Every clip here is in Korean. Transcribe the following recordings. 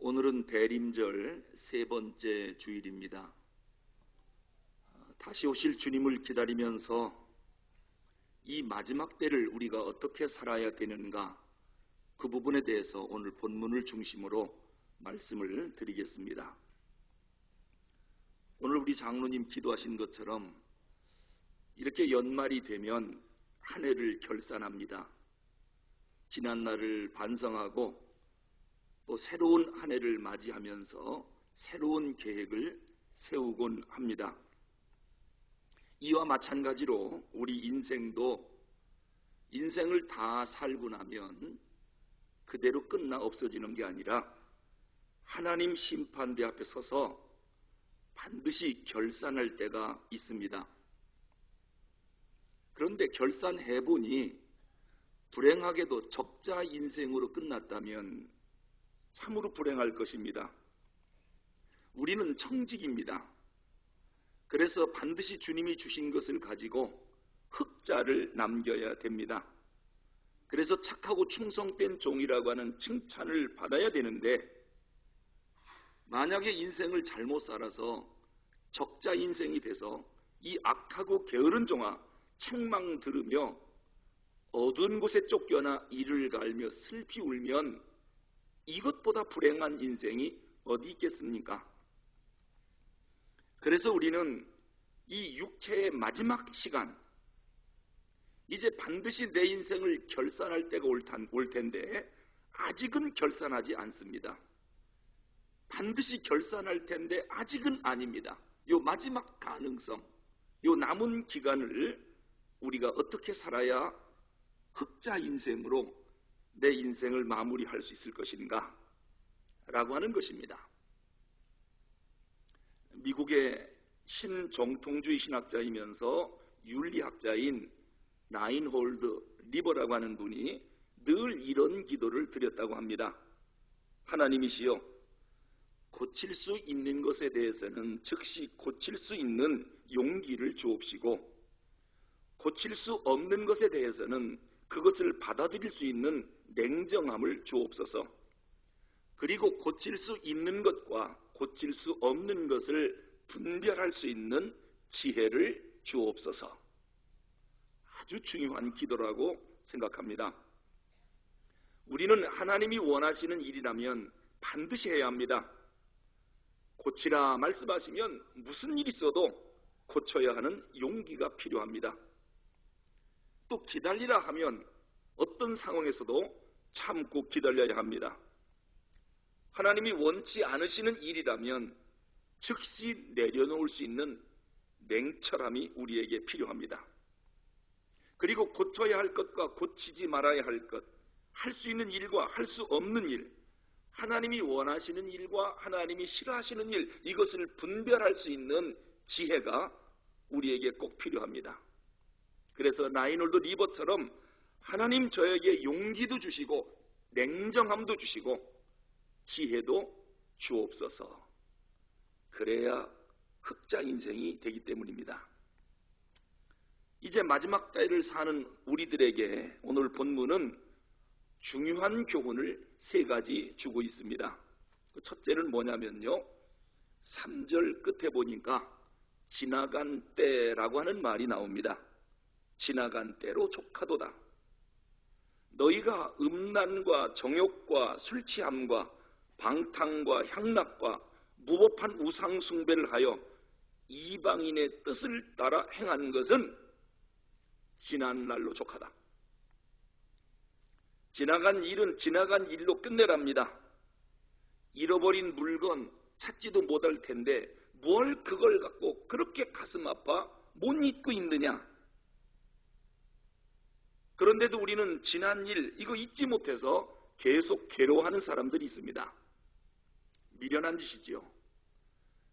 오늘은 대림절 세 번째 주일입니다. 다시 오실 주님을 기다리면서 이 마지막 때를 우리가 어떻게 살아야 되는가, 그 부분에 대해서 오늘 본문을 중심으로 말씀을 드리겠습니다. 오늘 우리 장로님 기도하신 것처럼 이렇게 연말이 되면 한 해를 결산합니다. 지난 날을 반성하고 또 새로운 한 해를 맞이하면서 새로운 계획을 세우곤 합니다. 이와 마찬가지로 우리 인생도 인생을 다 살고 나면 그대로 끝나 없어지는 게 아니라 하나님 심판대 앞에 서서 반드시 결산할 때가 있습니다. 그런데 결산해보니 불행하게도 적자 인생으로 끝났다면 참으로 불행할 것입니다. 우리는 청직입니다. 그래서 반드시 주님이 주신 것을 가지고 흑자를 남겨야 됩니다. 그래서 착하고 충성된 종이라고 하는 칭찬을 받아야 되는데, 만약에 인생을 잘못 살아서 적자 인생이 돼서 이 악하고 게으른 종아 책망 들으며 어두운 곳에 쫓겨나 이를 갈며 슬피 울면 이것보다 불행한 인생이 어디 있겠습니까? 그래서 우리는 이 육체의 마지막 시간, 이제 반드시 내 인생을 결산할 때가 올 텐데 아직은 결산하지 않습니다. 반드시 결산할 텐데 아직은 아닙니다. 요 마지막 가능성, 요 남은 기간을 우리가 어떻게 살아야 흑자 인생으로 내 인생을 마무리할 수 있을 것인가 라고 하는 것입니다. 미국의 신정통주의 신학자이면서 윤리학자인 나인홀드 리버라고 하는 분이 늘 이런 기도를 드렸다고 합니다. 하나님이시여, 고칠 수 있는 것에 대해서는 즉시 고칠 수 있는 용기를 주옵시고, 고칠 수 없는 것에 대해서는 그것을 받아들일 수 있는 냉정함을 주옵소서. 그리고 고칠 수 있는 것과 고칠 수 없는 것을 분별할 수 있는 지혜를 주옵소서. 아주 중요한 기도라고 생각합니다. 우리는 하나님이 원하시는 일이라면 반드시 해야 합니다. 고치라 말씀하시면 무슨 일이 있어도 고쳐야 하는 용기가 필요합니다. 또 기다리라 하면 어떤 상황에서도 참고 기다려야 합니다. 하나님이 원치 않으시는 일이라면 즉시 내려놓을 수 있는 냉철함이 우리에게 필요합니다. 그리고 고쳐야 할 것과 고치지 말아야 할 것, 할 수 있는 일과 할 수 없는 일, 하나님이 원하시는 일과 하나님이 싫어하시는 일, 이것을 분별할 수 있는 지혜가 우리에게 꼭 필요합니다. 그래서 나인홀드 리버처럼 하나님 저에게 용기도 주시고 냉정함도 주시고 지혜도 주옵소서. 그래야 흑자 인생이 되기 때문입니다. 이제 마지막 때를 사는 우리들에게 오늘 본문은 중요한 교훈을 세 가지 주고 있습니다. 첫째는 뭐냐면요, 3절 끝에 보니까 지나간 때라고 하는 말이 나옵니다. 지나간 때로 족하도다. 너희가 음란과 정욕과 술취함과 방탕과 향락과 무법한 우상 숭배를 하여 이방인의 뜻을 따라 행한 것은 지난 날로 족하다. 지나간 일은 지나간 일로 끝내랍니다. 잃어버린 물건 찾지도 못할 텐데 뭘 그걸 갖고 그렇게 가슴 아파 못 잊고 있느냐. 그런데도 우리는 지난 일 이거 잊지 못해서 계속 괴로워하는 사람들이 있습니다. 미련한 짓이지요.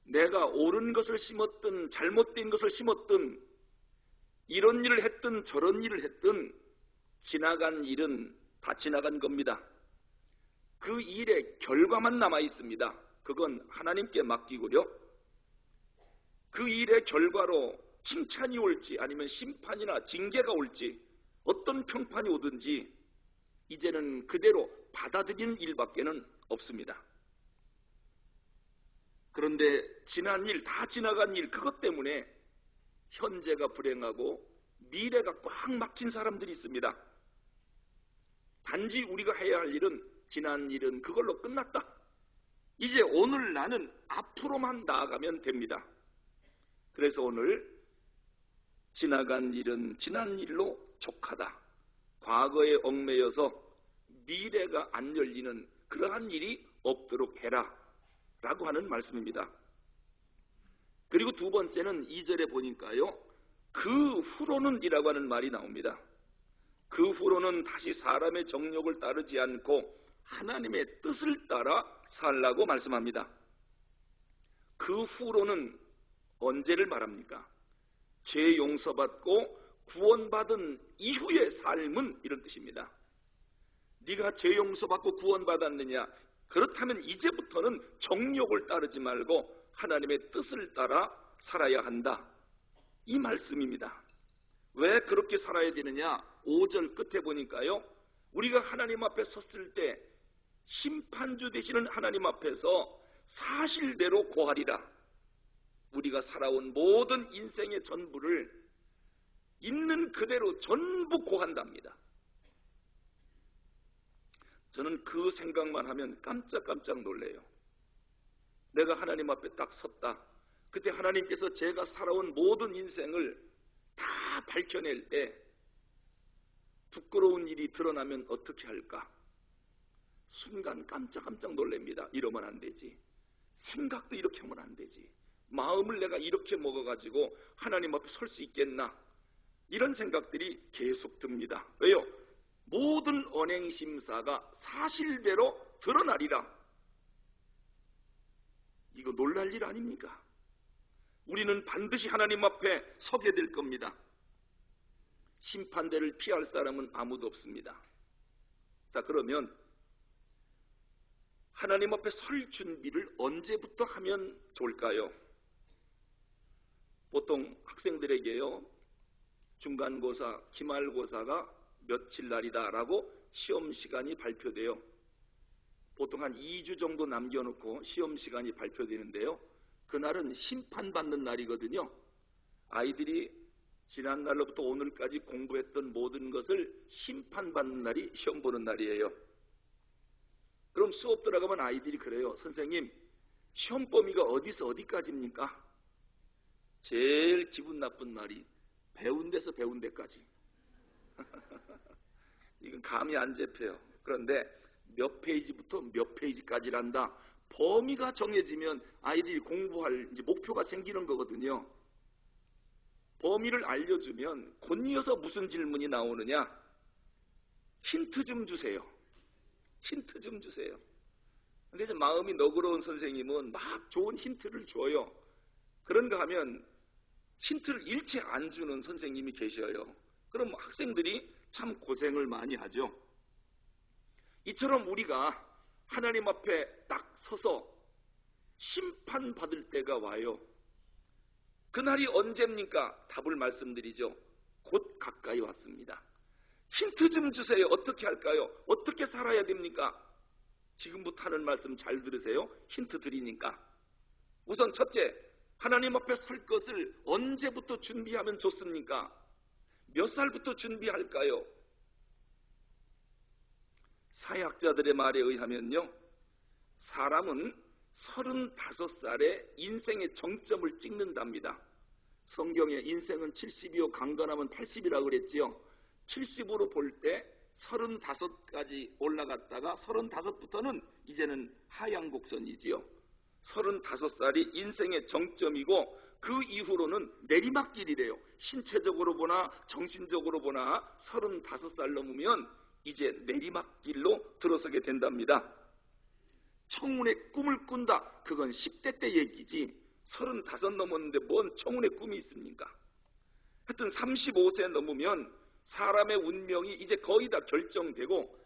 내가 옳은 것을 심었든 잘못된 것을 심었든 이런 일을 했든 저런 일을 했든 지나간 일은 다 지나간 겁니다. 그 일의 결과만 남아 있습니다. 그건 하나님께 맡기고요. 그 일의 결과로 칭찬이 올지 아니면 심판이나 징계가 올지 어떤 평판이 오든지 이제는 그대로 받아들이는 일밖에는 없습니다. 그런데 지난 일, 다 지나간 일, 그것 때문에 현재가 불행하고 미래가 꽉 막힌 사람들이 있습니다. 단지 우리가 해야 할 일은 지난 일은 그걸로 끝났다. 이제 오늘 나는 앞으로만 나아가면 됩니다. 그래서 오늘 지나간 일은 지난 일로 족하다. 과거에 얽매여서 미래가 안 열리는 그러한 일이 없도록 해라 라고 하는 말씀입니다. 그리고 두 번째는 2절에 보니까요, 그 후로는 이라고 하는 말이 나옵니다. 그 후로는 다시 사람의 정욕을 따르지 않고 하나님의 뜻을 따라 살라고 말씀합니다. 그 후로는 언제를 말합니까? 죄 용서받고 구원받은 이후의 삶은 이런 뜻입니다. 네가 죄 용서받고 구원받았느냐? 그렇다면 이제부터는 정욕을 따르지 말고 하나님의 뜻을 따라 살아야 한다. 이 말씀입니다. 왜 그렇게 살아야 되느냐? 5절 끝에 보니까요, 우리가 하나님 앞에 섰을 때 심판주 되시는 하나님 앞에서 사실대로 고하리라. 우리가 살아온 모든 인생의 전부를 있는 그대로 전부 고한답니다. 저는 그 생각만 하면 깜짝깜짝 놀래요. 내가 하나님 앞에 딱 섰다. 그때 하나님께서 제가 살아온 모든 인생을 다 밝혀낼 때 부끄러운 일이 드러나면 어떻게 할까? 순간 깜짝깜짝 놀랍니다. 이러면 안 되지. 생각도 이렇게 하면 안 되지. 마음을 내가 이렇게 먹어가지고 하나님 앞에 설 수 있겠나? 이런 생각들이 계속 듭니다. 왜요? 모든 언행심사가 사실대로 드러나리라. 이거 놀랄 일 아닙니까? 우리는 반드시 하나님 앞에 서게 될 겁니다. 심판대를 피할 사람은 아무도 없습니다. 자, 그러면 하나님 앞에 설 준비를 언제부터 하면 좋을까요? 보통 학생들에게요, 중간고사, 기말고사가 며칠 날이다 라고 시험 시간이 발표돼요. 보통 한 2주 정도 남겨놓고 시험 시간이 발표되는데요, 그날은 심판받는 날이거든요. 아이들이 지난 날로부터 오늘까지 공부했던 모든 것을 심판받는 날이 시험 보는 날이에요. 그럼 수업 들어가면 아이들이 그래요. 선생님, 시험 범위가 어디서 어디까지입니까? 제일 기분 나쁜 날이 배운 데서 배운 데까지. 이건 감이 안 잡혀요. 그런데 몇 페이지부터 몇 페이지까지란다. 범위가 정해지면 아이들이 공부할 이제 목표가 생기는 거거든요. 범위를 알려주면 곧이어서 무슨 질문이 나오느냐? 힌트 좀 주세요. 힌트 좀 주세요. 근데 이제 마음이 너그러운 선생님은 막 좋은 힌트를 줘요. 그런가 하면 힌트를 일체 안 주는 선생님이 계셔요. 그럼 학생들이 참 고생을 많이 하죠. 이처럼 우리가 하나님 앞에 딱 서서 심판받을 때가 와요. 그날이 언제입니까? 답을 말씀드리죠. 곧 가까이 왔습니다. 힌트 좀 주세요. 어떻게 할까요? 어떻게 살아야 됩니까? 지금부터 하는 말씀 잘 들으세요. 힌트 드리니까. 우선 첫째, 하나님 앞에 설 것을 언제부터 준비하면 좋습니까? 몇 살부터 준비할까요? 사회학자들의 말에 의하면요, 사람은 35살에 인생의 정점을 찍는답니다. 성경에 인생은 70이요 강건하면 80이라고 그랬지요. 70으로 볼 때 35까지 올라갔다가 35부터는 이제는 하향 곡선이지요. 35살이 인생의 정점이고 그 이후로는 내리막길이래요. 신체적으로 보나 정신적으로 보나 35살 넘으면 이제 내리막길로 들어서게 된답니다. 청운의 꿈을 꾼다. 그건 10대 때 얘기지 35 넘었는데 뭔 청운의 꿈이 있습니까? 하여튼 35세 넘으면 사람의 운명이 이제 거의 다 결정되고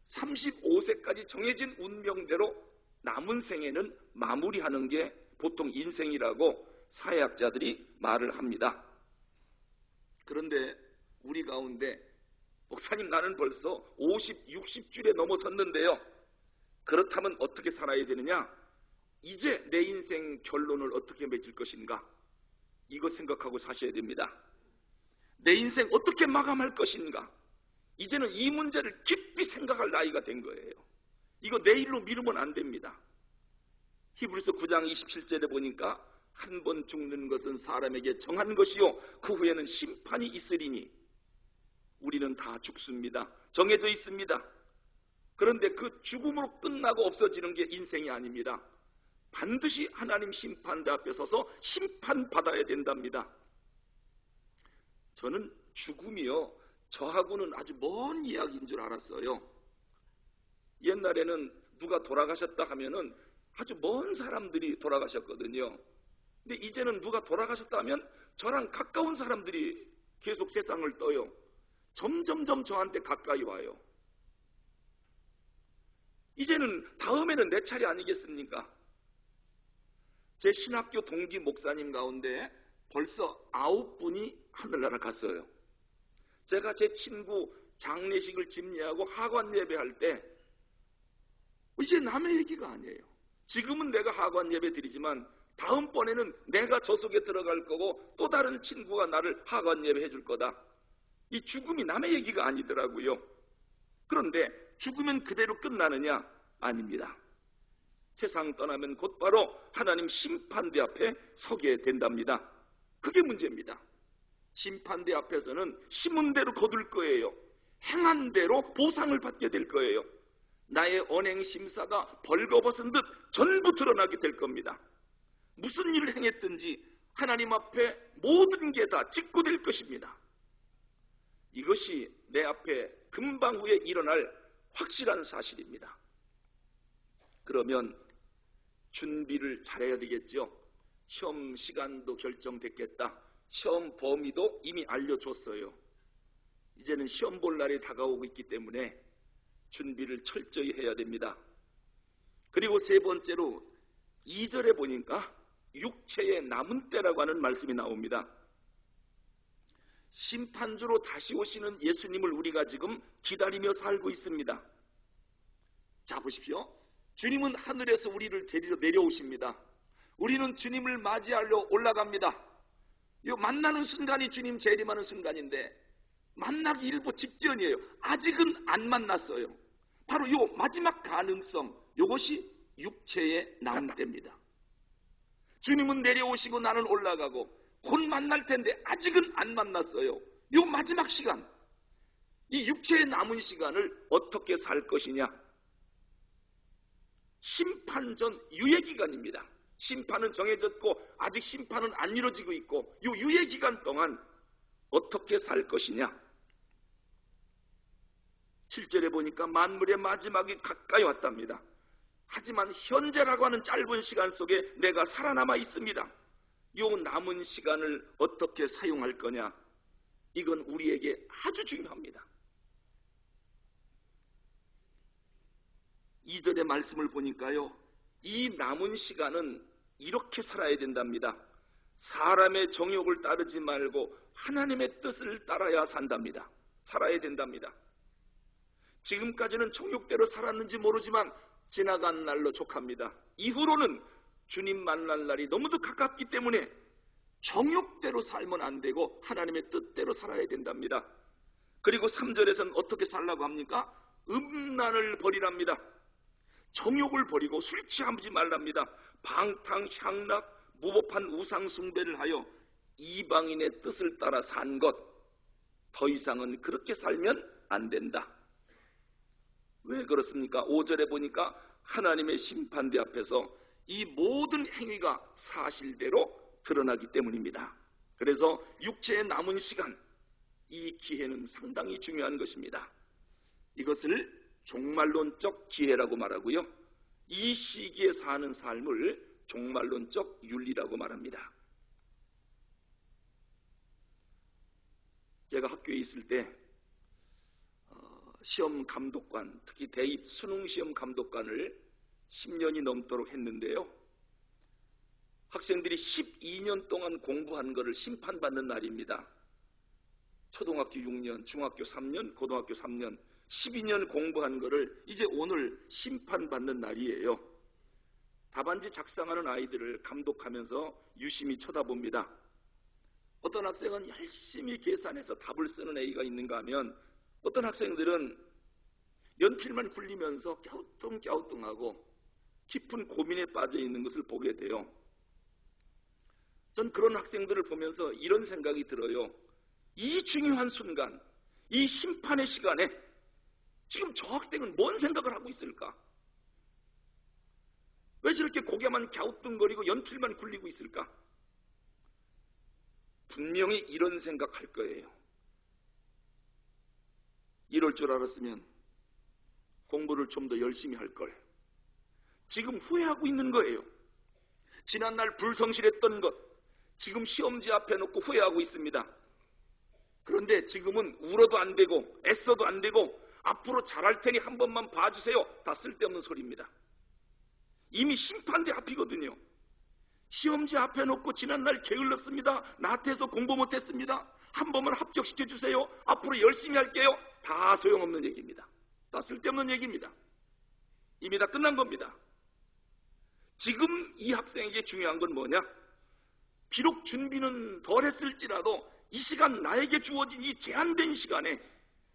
35세까지 정해진 운명대로 남은 생애는 마무리하는 게 보통 인생이라고 사회학자들이 말을 합니다. 그런데 우리 가운데 목사님, 나는 벌써 50, 60줄에 넘어섰는데요. 그렇다면 어떻게 살아야 되느냐? 이제 내 인생 결론을 어떻게 맺을 것인가? 이거 생각하고 사셔야 됩니다. 내 인생 어떻게 마감할 것인가? 이제는 이 문제를 깊이 생각할 나이가 된 거예요. 이거 내일로 미루면 안 됩니다. 히브리서 9장 27절에 보니까 한 번 죽는 것은 사람에게 정한 것이요 그 후에는 심판이 있으리니 우리는 다 죽습니다. 정해져 있습니다. 그런데 그 죽음으로 끝나고 없어지는 게 인생이 아닙니다. 반드시 하나님 심판대 앞에 서서 심판받아야 된답니다. 저는 죽음이요 저하고는 아주 먼 이야기인 줄 알았어요. 옛날에는 누가 돌아가셨다 하면은 아주 먼 사람들이 돌아가셨거든요. 근데 이제는 누가 돌아가셨다 하면 저랑 가까운 사람들이 계속 세상을 떠요. 점점점 저한테 가까이 와요. 이제는 다음에는 내 차례 아니겠습니까? 제 신학교 동기 목사님 가운데 벌써 9분이 하늘나라 갔어요. 제가 제 친구 장례식을 집례하고 하관 예배할 때 이게 남의 얘기가 아니에요. 지금은 내가 하관 예배 드리지만 다음번에는 내가 저 속에 들어갈 거고 또 다른 친구가 나를 하관 예배 해줄 거다. 이 죽음이 남의 얘기가 아니더라고요. 그런데 죽으면 그대로 끝나느냐? 아닙니다. 세상 떠나면 곧바로 하나님 심판대 앞에 서게 된답니다. 그게 문제입니다. 심판대 앞에서는 심은 대로 거둘 거예요. 행한 대로 보상을 받게 될 거예요. 나의 언행 심사가 벌거벗은 듯 전부 드러나게 될 겁니다. 무슨 일을 행했든지 하나님 앞에 모든 게 다 직구될 것입니다. 이것이 내 앞에 금방 후에 일어날 확실한 사실입니다. 그러면 준비를 잘해야 되겠죠. 시험 시간도 결정됐겠다. 시험 범위도 이미 알려줬어요. 이제는 시험 볼 날이 다가오고 있기 때문에 준비를 철저히 해야 됩니다. 그리고 세 번째로 2절에 보니까 육체의 남은 때라고 하는 말씀이 나옵니다. 심판주로 다시 오시는 예수님을 우리가 지금 기다리며 살고 있습니다. 자, 보십시오. 주님은 하늘에서 우리를 데리러 내려오십니다. 우리는 주님을 맞이하려 올라갑니다. 이 만나는 순간이 주님 재림하는 순간인데 만나기 일보 직전이에요. 아직은 안 만났어요. 바로 이 마지막 가능성, 이것이 육체의 남은 때입니다. 주님은 내려오시고 나는 올라가고 곧 만날 텐데 아직은 안 만났어요. 이 마지막 시간, 이 육체의 남은 시간을 어떻게 살 것이냐? 심판 전 유예기간입니다. 심판은 정해졌고 아직 심판은 안 이루어지고 있고 이 유예기간 동안 어떻게 살 것이냐? 7절에 보니까 만물의 마지막이 가까이 왔답니다. 하지만 현재라고 하는 짧은 시간 속에 내가 살아남아 있습니다. 이 남은 시간을 어떻게 사용할 거냐? 이건 우리에게 아주 중요합니다. 2절의 말씀을 보니까요, 이 남은 시간은 이렇게 살아야 된답니다. 사람의 정욕을 따르지 말고 하나님의 뜻을 따라야 산답니다. 살아야 된답니다. 지금까지는 정욕대로 살았는지 모르지만 지나간 날로 족합니다. 이후로는 주님 만날 날이 너무도 가깝기 때문에 정욕대로 살면 안 되고 하나님의 뜻대로 살아야 된답니다. 그리고 3절에서는 어떻게 살라고 합니까? 음란을 버리랍니다. 정욕을 버리고 술 취하지 말랍니다. 방탕, 향락, 무법한 우상 숭배를 하여 이방인의 뜻을 따라 산 것, 더 이상은 그렇게 살면 안 된다. 왜 그렇습니까? 5절에 보니까 하나님의 심판대 앞에서 이 모든 행위가 사실대로 드러나기 때문입니다. 그래서 육체의 남은 시간, 이 기회는 상당히 중요한 것입니다. 이것을 종말론적 기회라고 말하고요. 이 시기에 사는 삶을 종말론적 윤리라고 말합니다. 제가 학교에 있을 때 시험 감독관, 특히 대입 수능 시험 감독관을 10년이 넘도록 했는데요. 학생들이 12년 동안 공부한 것을 심판받는 날입니다. 초등학교 6년, 중학교 3년, 고등학교 3년, 12년 공부한 것을 이제 오늘 심판받는 날이에요. 답안지 작성하는 아이들을 감독하면서 유심히 쳐다봅니다. 어떤 학생은 열심히 계산해서 답을 쓰는 애가 있는가 하면 어떤 학생들은 연필만 굴리면서 갸우뚱갸우뚱하고 깊은 고민에 빠져 있는 것을 보게 돼요. 전 그런 학생들을 보면서 이런 생각이 들어요. 이 중요한 순간, 이 심판의 시간에 지금 저 학생은 뭔 생각을 하고 있을까? 왜 저렇게 고개만 갸우뚱거리고 연필만 굴리고 있을까? 분명히 이런 생각할 거예요. 이럴 줄 알았으면 공부를 좀 더 열심히 할 걸. 지금 후회하고 있는 거예요. 지난날 불성실했던 것, 지금 시험지 앞에 놓고 후회하고 있습니다. 그런데 지금은 울어도 안 되고 애써도 안 되고 앞으로 잘할 테니 한 번만 봐주세요. 다 쓸데없는 소리입니다. 이미 심판대 앞이거든요. 시험지 앞에 놓고 지난날 게을렀습니다. 나태해서 공부 못했습니다. 한 번만 합격시켜주세요. 앞으로 열심히 할게요. 다 소용없는 얘기입니다. 다 쓸데없는 얘기입니다. 이미 다 끝난 겁니다. 지금 이 학생에게 중요한 건 뭐냐? 비록 준비는 덜 했을지라도 이 시간, 나에게 주어진 이 제한된 시간에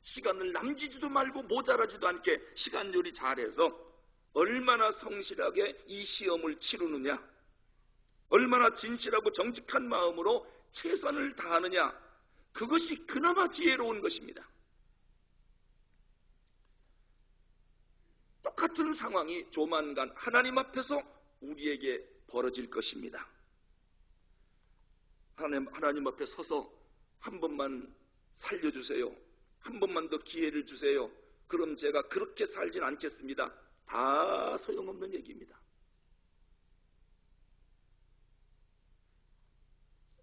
시간을 남기지도 말고 모자라지도 않게 시간 요리 잘해서 얼마나 성실하게 이 시험을 치르느냐, 얼마나 진실하고 정직한 마음으로 최선을 다하느냐, 그것이 그나마 지혜로운 것입니다. 똑같은 상황이 조만간 하나님 앞에서 우리에게 벌어질 것입니다. 하나님 앞에 서서 한 번만 살려주세요. 한 번만 더 기회를 주세요. 그럼 제가 그렇게 살진 않겠습니다. 다 소용없는 얘기입니다.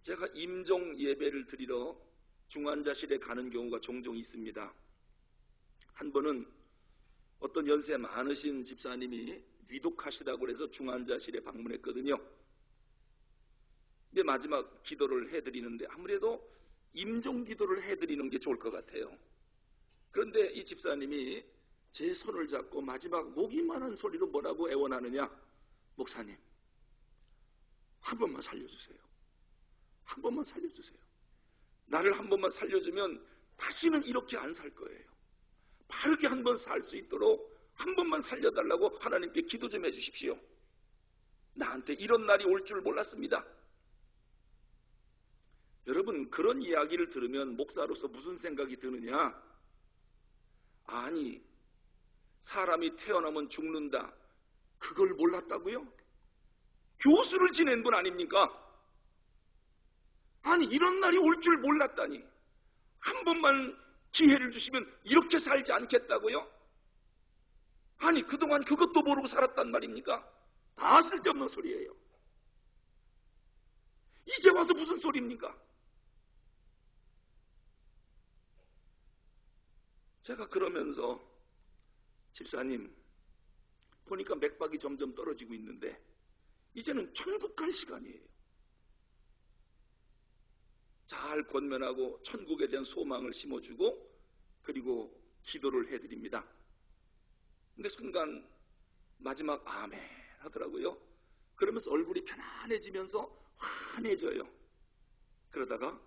제가 임종 예배를 드리러 중환자실에 가는 경우가 종종 있습니다. 한 번은 어떤 연세 많으신 집사님이 위독하시다고 해서 중환자실에 방문했거든요. 근데 마지막 기도를 해드리는데 아무래도 임종 기도를 해드리는 게 좋을 것 같아요. 그런데 이 집사님이 제 손을 잡고 마지막 목이만한 소리로 뭐라고 애원하느냐? 목사님, 한 번만 살려주세요. 한 번만 살려주세요. 나를 한 번만 살려주면 다시는 이렇게 안 살 거예요. 바르게 한 번 살 수 있도록 한 번만 살려달라고 하나님께 기도 좀 해주십시오. 나한테 이런 날이 올 줄 몰랐습니다. 여러분, 그런 이야기를 들으면 목사로서 무슨 생각이 드느냐? 아니, 사람이 태어나면 죽는다. 그걸 몰랐다고요? 교수를 지낸 분 아닙니까? 아니, 이런 날이 올 줄 몰랐다니. 한 번만 기회를 주시면 이렇게 살지 않겠다고요? 아니, 그동안 그것도 모르고 살았단 말입니까? 다 쓸데없는 소리예요. 이제 와서 무슨 소리입니까? 제가 그러면서 집사님, 보니까 맥박이 점점 떨어지고 있는데 이제는 천국 갈 시간이에요. 잘 권면하고 천국에 대한 소망을 심어주고 그리고 기도를 해드립니다. 근데 순간 마지막 아멘 하더라고요. 그러면서 얼굴이 편안해지면서 환해져요. 그러다가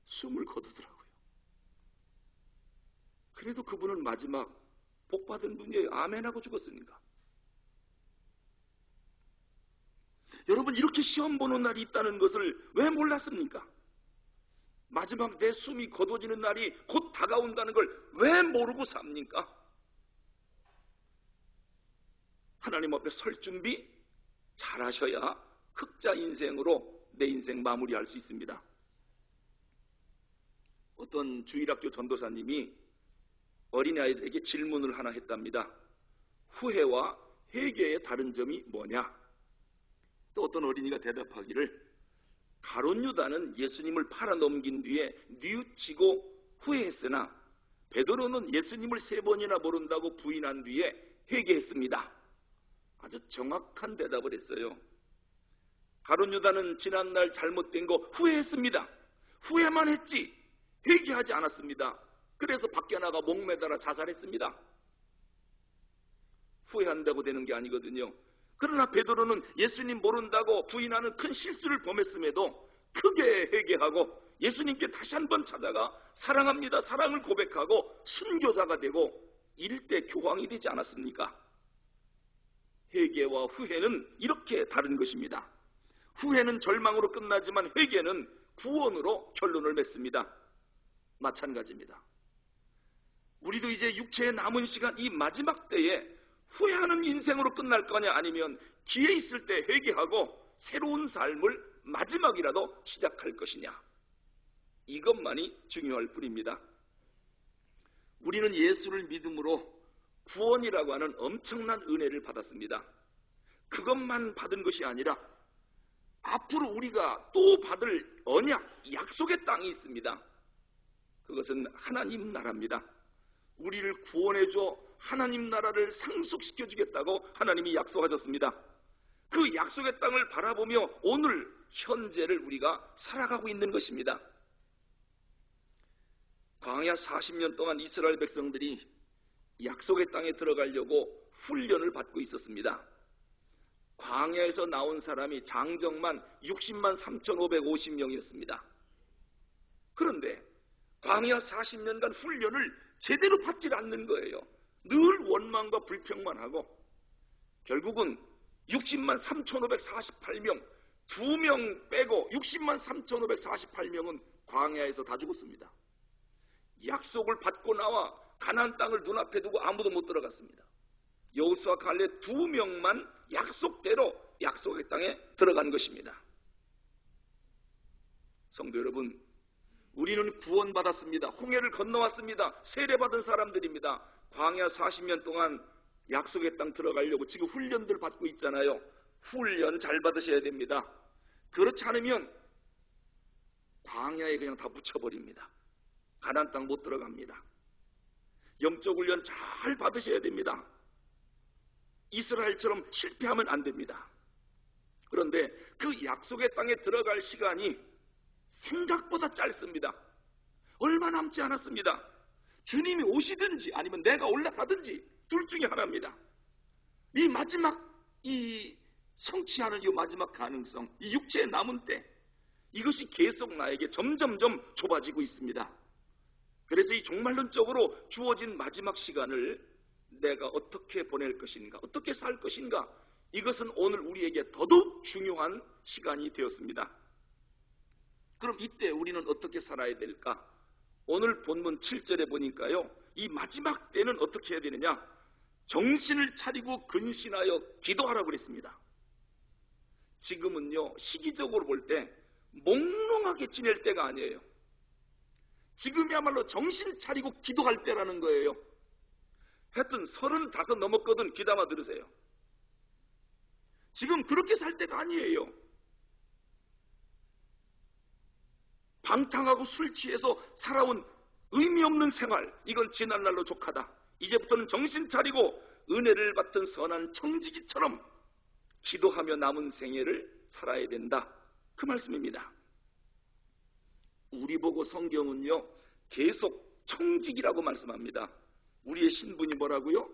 숨을 거두더라고요. 그래도 그분은 마지막 복받은 분이에요. 아멘 하고 죽었으니까. 여러분, 이렇게 시험 보는 날이 있다는 것을 왜 몰랐습니까? 마지막 내 숨이 거둬지는 날이 곧 다가온다는 걸 왜 모르고 삽니까? 하나님 앞에 설 준비 잘 하셔야 흑자 인생으로 내 인생 마무리할 수 있습니다. 어떤 주일학교 전도사님이 어린아이들에게 질문을 하나 했답니다. 후회와 회개의 다른 점이 뭐냐? 또 어떤 어린이가 대답하기를 가룟 유다는 예수님을 팔아넘긴 뒤에 뉘우치고 후회했으나 베드로는 예수님을 3번이나 모른다고 부인한 뒤에 회개했습니다. 아주 정확한 대답을 했어요. 가룟 유다는 지난날 잘못된 거 후회했습니다. 후회만 했지 회개하지 않았습니다. 그래서 밖에 나가 목매달아 자살했습니다. 후회한다고 되는 게 아니거든요. 그러나 베드로는 예수님 모른다고 부인하는 큰 실수를 범했음에도 크게 회개하고 예수님께 다시 한번 찾아가 사랑합니다, 사랑을 고백하고 순교자가 되고 일대 교황이 되지 않았습니까? 회개와 후회는 이렇게 다른 것입니다. 후회는 절망으로 끝나지만 회개는 구원으로 결론을 맺습니다. 마찬가지입니다. 우리도 이제 육체의 남은 시간, 이 마지막 때에 후회하는 인생으로 끝날 거냐, 아니면 기회 있을 때 회개하고 새로운 삶을 마지막이라도 시작할 것이냐, 이것만이 중요할 뿐입니다. 우리는 예수를 믿음으로 구원이라고 하는 엄청난 은혜를 받았습니다. 그것만 받은 것이 아니라 앞으로 우리가 또 받을 언약, 약속의 땅이 있습니다. 그것은 하나님 나라입니다. 우리를 구원해줘 하나님 나라를 상속시켜 주겠다고 하나님이 약속하셨습니다. 그 약속의 땅을 바라보며 오늘 현재를 우리가 살아가고 있는 것입니다. 광야 40년 동안 이스라엘 백성들이 약속의 땅에 들어가려고 훈련을 받고 있었습니다. 광야에서 나온 사람이 장정만 60만 3,550명이었습니다. 그런데 광야 40년간 훈련을 제대로 받질 않는 거예요. 늘 원망과 불평만 하고 결국은 60만 3,548명, 2명 빼고 60만 3,548명은 광야에서 다 죽었습니다. 약속을 받고 나와 가나안 땅을 눈앞에 두고 아무도 못 들어갔습니다. 여호수아 갈렙 2명만 약속대로 약속의 땅에 들어간 것입니다. 성도 여러분, 우리는 구원받았습니다. 홍해를 건너왔습니다. 세례받은 사람들입니다. 광야 40년 동안 약속의 땅 들어가려고 지금 훈련들 받고 있잖아요. 훈련 잘 받으셔야 됩니다. 그렇지 않으면 광야에 그냥 다 묻혀버립니다. 가나안 땅 못 들어갑니다. 영적 훈련 잘 받으셔야 됩니다. 이스라엘처럼 실패하면 안 됩니다. 그런데 그 약속의 땅에 들어갈 시간이 생각보다 짧습니다. 얼마 남지 않았습니다. 주님이 오시든지 아니면 내가 올라가든지 둘 중에 하나입니다. 이 마지막, 이 성취하는 이 마지막 가능성, 이 육체의 남은 때, 이것이 계속 나에게 점점점 좁아지고 있습니다. 그래서 이 종말론적으로 주어진 마지막 시간을 내가 어떻게 보낼 것인가, 어떻게 살 것인가, 이것은 오늘 우리에게 더더욱 중요한 시간이 되었습니다. 그럼 이때 우리는 어떻게 살아야 될까? 오늘 본문 7절에 보니까요, 이 마지막 때는 어떻게 해야 되느냐? 정신을 차리고 근신하여 기도하라고 그랬습니다. 지금은요, 시기적으로 볼 때 몽롱하게 지낼 때가 아니에요. 지금이야말로 정신 차리고 기도할 때라는 거예요. 하여튼 35 넘었거든 귀담아 들으세요. 지금 그렇게 살 때가 아니에요. 방탕하고 술 취해서 살아온 의미 없는 생활, 이건 지난날로 족하다. 이제부터는 정신 차리고 은혜를 받던 선한 청지기처럼 기도하며 남은 생애를 살아야 된다. 그 말씀입니다. 우리 보고 성경은요, 계속 청지기라고 말씀합니다. 우리의 신분이 뭐라고요?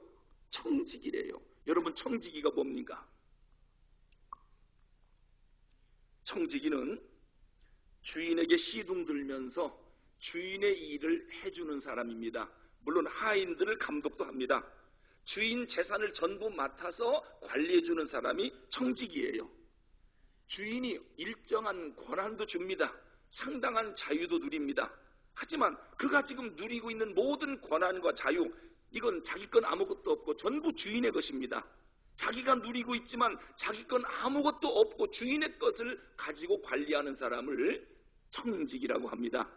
청지기래요. 여러분, 청지기가 뭡니까? 청지기는 주인에게 시둥 들면서 주인의 일을 해주는 사람입니다. 물론 하인들을 감독도 합니다. 주인 재산을 전부 맡아서 관리해주는 사람이 청지기예요. 주인이 일정한 권한도 줍니다. 상당한 자유도 누립니다. 하지만 그가 지금 누리고 있는 모든 권한과 자유, 이건 자기 건 아무것도 없고 전부 주인의 것입니다. 자기가 누리고 있지만 자기 건 아무것도 없고 주인의 것을 가지고 관리하는 사람을 청직이라고 합니다.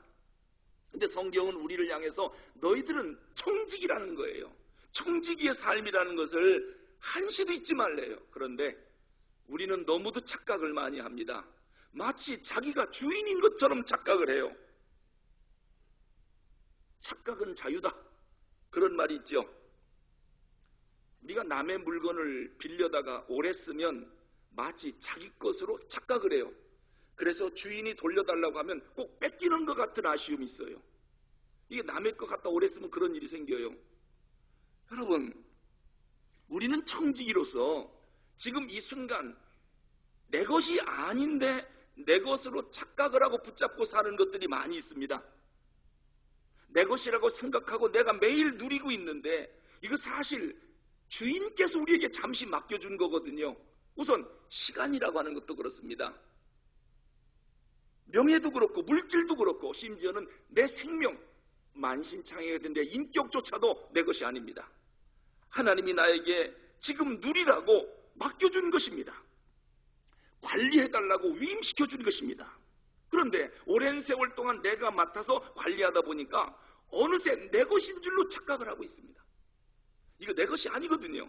근데 성경은 우리를 향해서 너희들은 청직이라는 거예요. 청지기의 삶이라는 것을 한시도 잊지 말래요. 그런데 우리는 너무도 착각을 많이 합니다. 마치 자기가 주인인 것처럼 착각을 해요. 착각은 자유다, 그런 말이 있죠. 우리가 남의 물건을 빌려다가 오래 쓰면 마치 자기 것으로 착각을 해요. 그래서 주인이 돌려달라고 하면 꼭 뺏기는 것 같은 아쉬움이 있어요. 이게 남의 것 갖다 오래 쓰면 그런 일이 생겨요. 여러분, 우리는 청지기로서 지금 이 순간 내 것이 아닌데 내 것으로 착각을 하고 붙잡고 사는 것들이 많이 있습니다. 내 것이라고 생각하고 내가 매일 누리고 있는데 이거 사실 주인께서 우리에게 잠시 맡겨준 거거든요. 우선 시간이라고 하는 것도 그렇습니다. 명예도 그렇고 물질도 그렇고 심지어는 내 생명, 만신창이가 된 내 인격조차도 내 것이 아닙니다. 하나님이 나에게 지금 누리라고 맡겨준 것입니다. 관리해달라고 위임시켜준 것입니다. 그런데 오랜 세월 동안 내가 맡아서 관리하다 보니까 어느새 내 것인 줄로 착각을 하고 있습니다. 이거 내 것이 아니거든요.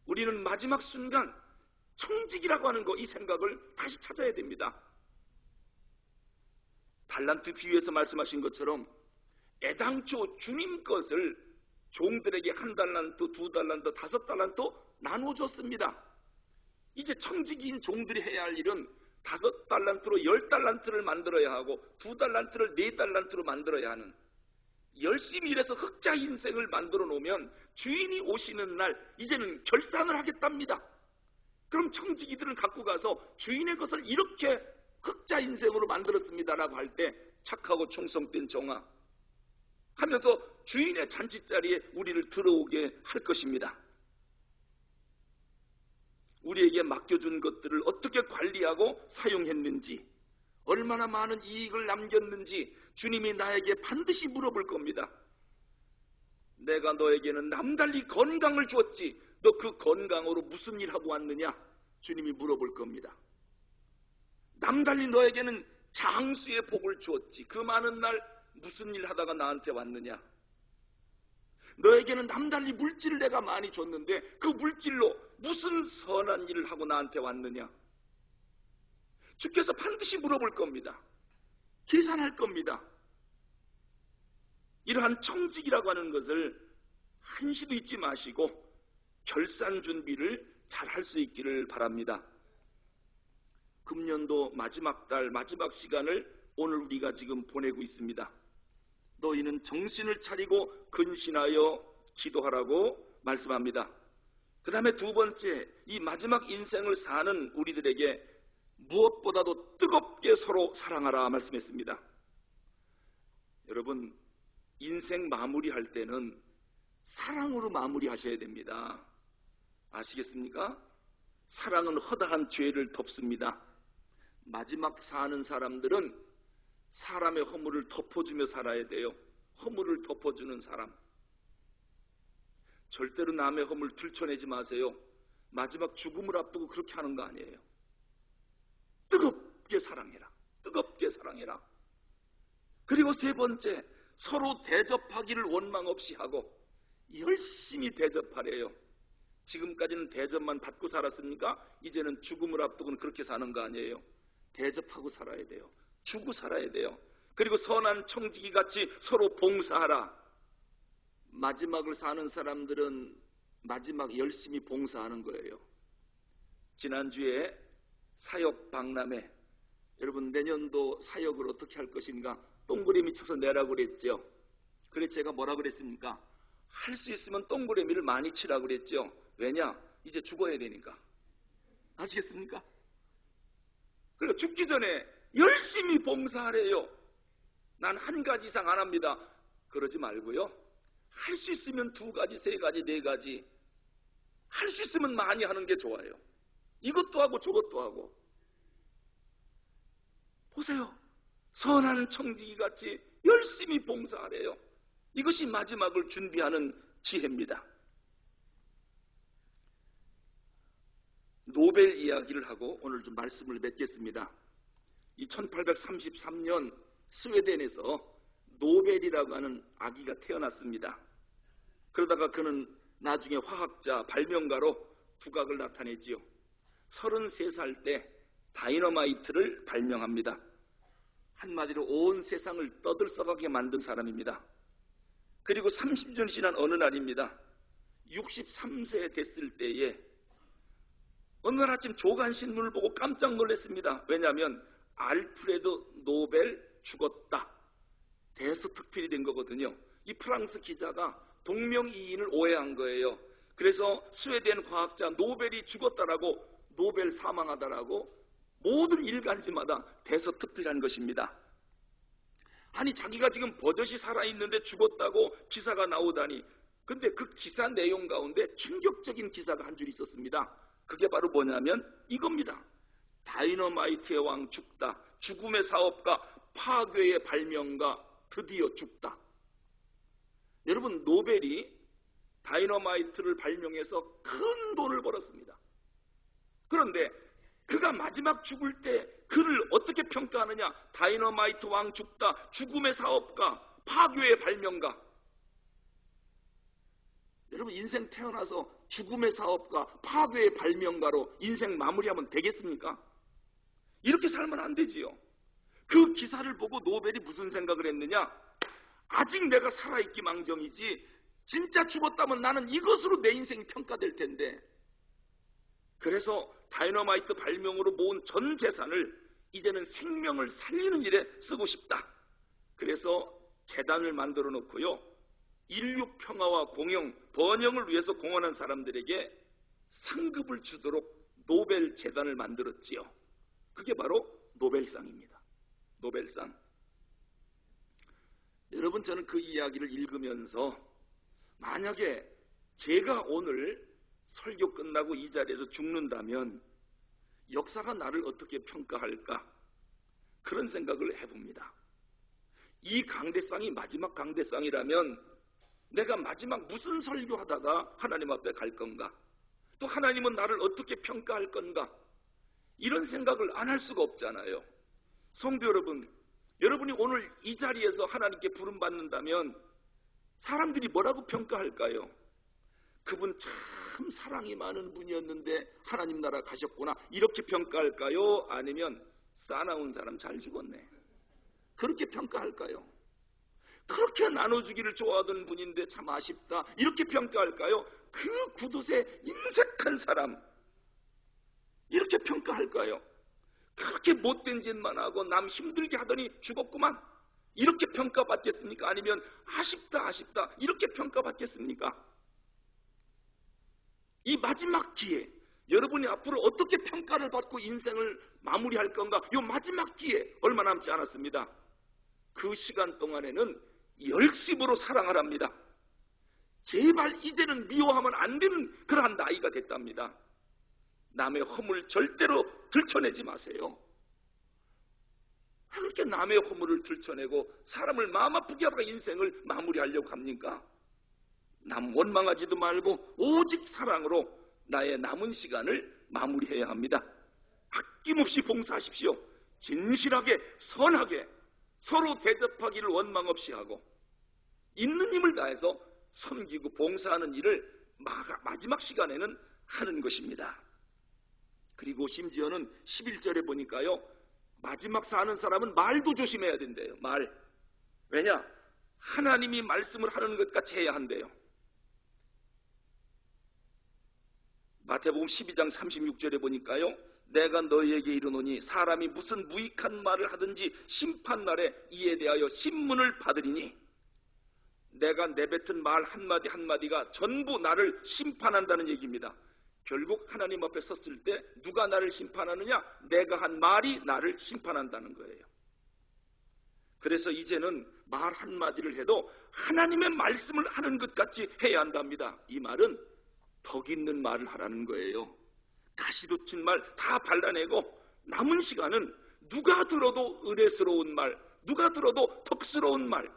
우리는 마지막 순간 청직이라고 하는 이 생각을 다시 찾아야 됩니다. 달란트 비유에서 말씀하신 것처럼 애당초 주님 것을 종들에게 1달란트, 2달란트, 5달란트 나눠줬습니다. 이제 청직인 종들이 해야 할 일은 5달란트로 10달란트를 만들어야 하고 2달란트를 4달란트로 만들어야 하는, 열심히 일해서 흑자 인생을 만들어 놓으면 주인이 오시는 날 이제는 결산을 하겠답니다. 그럼 청지기들은 갖고 가서 주인의 것을 이렇게 흑자 인생으로 만들었습니다라고 할 때 착하고 충성된 종아 하면서 주인의 잔치자리에 우리를 들어오게 할 것입니다. 우리에게 맡겨준 것들을 어떻게 관리하고 사용했는지, 얼마나 많은 이익을 남겼는지 주님이 나에게 반드시 물어볼 겁니다. 내가 너에게는 남달리 건강을 주었지 너 그 건강으로 무슨 일 하고 왔느냐? 주님이 물어볼 겁니다. 남달리 너에게는 장수의 복을 주었지 그 많은 날 무슨 일 하다가 나한테 왔느냐? 너에게는 남달리 물질을 내가 많이 줬는데 그 물질로 무슨 선한 일을 하고 나한테 왔느냐? 주께서 반드시 물어볼 겁니다. 계산할 겁니다. 이러한 청직이라고 하는 것을 한시도 잊지 마시고 결산 준비를 잘 할 수 있기를 바랍니다. 금년도 마지막 달 마지막 시간을 오늘 우리가 지금 보내고 있습니다. 너희는 정신을 차리고 근신하여 기도하라고 말씀합니다. 그 다음에 두 번째, 이 마지막 인생을 사는 우리들에게 무엇보다도 뜨겁게 서로 사랑하라 말씀했습니다. 여러분, 인생 마무리할 때는 사랑으로 마무리하셔야 됩니다. 아시겠습니까? 사랑은 허다한 죄를 덮습니다. 마지막 사는 사람들은 사람의 허물을 덮어주며 살아야 돼요. 허물을 덮어주는 사람. 절대로 남의 허물 들춰내지 마세요. 마지막 죽음을 앞두고 그렇게 하는 거 아니에요. 뜨겁게 사랑해라. 뜨겁게 사랑해라. 그리고 세 번째, 서로 대접하기를 원망 없이 하고 열심히 대접하래요. 지금까지는 대접만 받고 살았습니까? 이제는 죽음을 앞두고는 그렇게 사는 거 아니에요. 대접하고 살아야 돼요. 주고 살아야 돼요. 그리고 선한 청지기 같이 서로 봉사하라. 마지막을 사는 사람들은 마지막 열심히 봉사하는 거예요. 지난주에 사역 박람회, 여러분 내년도 사역을 어떻게 할 것인가 동그라미 쳐서 내라고 그랬죠. 그래 제가 뭐라 그랬습니까? 할 수 있으면 동그라미를 많이 치라고 그랬죠. 왜냐? 이제 죽어야 되니까. 아시겠습니까? 그리고 죽기 전에 열심히 봉사하래요. 난 한 가지 이상 안 합니다. 그러지 말고요. 할 수 있으면 2가지, 3가지, 4가지. 할 수 있으면 많이 하는 게 좋아요. 이것도 하고 저것도 하고. 보세요. 선한 청지기 같이 열심히 봉사하래요. 이것이 마지막을 준비하는 지혜입니다. 노벨 이야기를 하고 오늘 좀 말씀을 맺겠습니다. 이 1833년 스웨덴에서 노벨이라고 하는 아기가 태어났습니다. 그러다가 그는 나중에 화학자, 발명가로 두각을 나타내지요. 33살 때 다이너마이트를 발명합니다. 한마디로 온 세상을 떠들썩하게 만든 사람입니다. 그리고 30년이 지난 어느 날입니다. 63세 됐을 때에 어느 날 아침 조간신문을 보고 깜짝 놀랐습니다. 왜냐하면 알프레드 노벨 죽었다. 대서특필이 된 거거든요. 이 프랑스 기자가 동명이인을 오해한 거예요. 그래서 스웨덴 과학자 노벨이 죽었다라고, 노벨 사망하다라고 모든 일간지마다 대서특필한 것입니다. 아니, 자기가 지금 버젓이 살아있는데 죽었다고 기사가 나오다니. 근데 그 기사 내용 가운데 충격적인 기사가 한 줄 있었습니다. 그게 바로 뭐냐면 이겁니다. 다이너마이트의 왕 죽다. 죽음의 사업가, 파괴의 발명가 드디어 죽다. 여러분, 노벨이 다이너마이트를 발명해서 큰 돈을 벌었습니다. 그런데 그가 마지막 죽을 때 그를 어떻게 평가하느냐? 다이너마이트 왕 죽다, 죽음의 사업가, 파괴의 발명가. 여러분, 인생 태어나서 죽음의 사업가, 파괴의 발명가로 인생 마무리하면 되겠습니까? 이렇게 살면 안 되지요. 그 기사를 보고 노벨이 무슨 생각을 했느냐? 아직 내가 살아있기 망정이지 진짜 죽었다면 나는 이것으로 내 인생이 평가될 텐데, 그래서 다이너마이트 발명으로 모은 전 재산을 이제는 생명을 살리는 일에 쓰고 싶다. 그래서 재단을 만들어 놓고요, 인류 평화와 공영, 번영을 위해서 공헌한 사람들에게 상급을 주도록 노벨 재단을 만들었지요. 그게 바로 노벨상입니다. 노벨상. 여러분, 저는 그 이야기를 읽으면서 만약에 제가 오늘 설교 끝나고 이 자리에서 죽는다면 역사가 나를 어떻게 평가할까? 그런 생각을 해봅니다. 이 강대상이 마지막 강대상이라면 내가 마지막 무슨 설교하다가 하나님 앞에 갈 건가? 또 하나님은 나를 어떻게 평가할 건가? 이런 생각을 안 할 수가 없잖아요. 성도 여러분, 여러분이 오늘 이 자리에서 하나님께 부름받는다면 사람들이 뭐라고 평가할까요? 그분 참 사랑이 많은 분이었는데 하나님 나라 가셨구나, 이렇게 평가할까요? 아니면 싸나운 사람 잘 죽었네, 그렇게 평가할까요? 그렇게 나눠주기를 좋아하던 분인데 참 아쉽다, 이렇게 평가할까요? 그 구두쇠 인색한 사람, 이렇게 평가할까요? 그렇게 못된 짓만 하고 남 힘들게 하더니 죽었구만, 이렇게 평가받겠습니까? 아니면 아쉽다 아쉽다 이렇게 평가받겠습니까? 이 마지막 기회, 여러분이 앞으로 어떻게 평가를 받고 인생을 마무리할 건가? 이 마지막 기회 얼마 남지 않았습니다. 그 시간 동안에는 열심으로 사랑하랍니다. 제발 이제는 미워하면 안 되는 그러한 나이가 됐답니다. 남의 허물 절대로 들춰내지 마세요. 왜 그렇게 남의 허물을 들춰내고 사람을 마음 아프게 하다가 인생을 마무리하려고 합니까? 남 원망하지도 말고 오직 사랑으로 나의 남은 시간을 마무리해야 합니다. 아낌없이 봉사하십시오. 진실하게 선하게 서로 대접하기를 원망 없이 하고 있는 힘을 다해서 섬기고 봉사하는 일을 마지막 시간에는 하는 것입니다. 그리고 심지어는 11절에 보니까요, 마지막 사는 사람은 말도 조심해야 된대요. 말. 왜냐? 하나님이 말씀을 하는 것 같이 해야 한대요. 마태복음 12장 36절에 보니까요, 내가 너희에게 이르노니 사람이 무슨 무익한 말을 하든지 심판날에 이에 대하여 신문을 받으리니, 내가 내뱉은 말 한마디 한마디가 전부 나를 심판한다는 얘기입니다. 결국 하나님 앞에 섰을 때 누가 나를 심판하느냐? 내가 한 말이 나를 심판한다는 거예요. 그래서 이제는 말 한마디를 해도 하나님의 말씀을 하는 것 같이 해야 한답니다. 이 말은 덕 있는 말을 하라는 거예요. 가시돋친 말 다 발라내고 남은 시간은 누가 들어도 은혜스러운 말, 누가 들어도 덕스러운 말,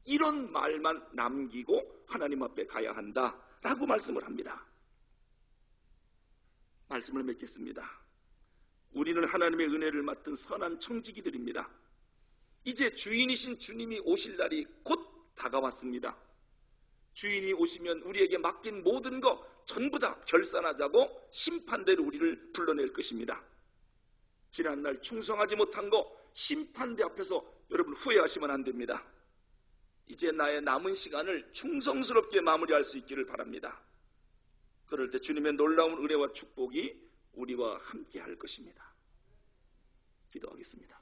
이런 말만 남기고 하나님 앞에 가야 한다라고 말씀을 합니다. 말씀을 맺겠습니다. 우리는 하나님의 은혜를 맡은 선한 청지기들입니다. 이제 주인이신 주님이 오실 날이 곧 다가왔습니다. 주인이 오시면 우리에게 맡긴 모든 거 전부 다 결산하자고 심판대로 우리를 불러낼 것입니다. 지난날 충성하지 못한 거 심판대 앞에서 여러분 후회하시면 안 됩니다. 이제 나의 남은 시간을 충성스럽게 마무리할 수 있기를 바랍니다. 그럴 때 주님의 놀라운 은혜와 축복이 우리와 함께 할 것입니다. 기도하겠습니다.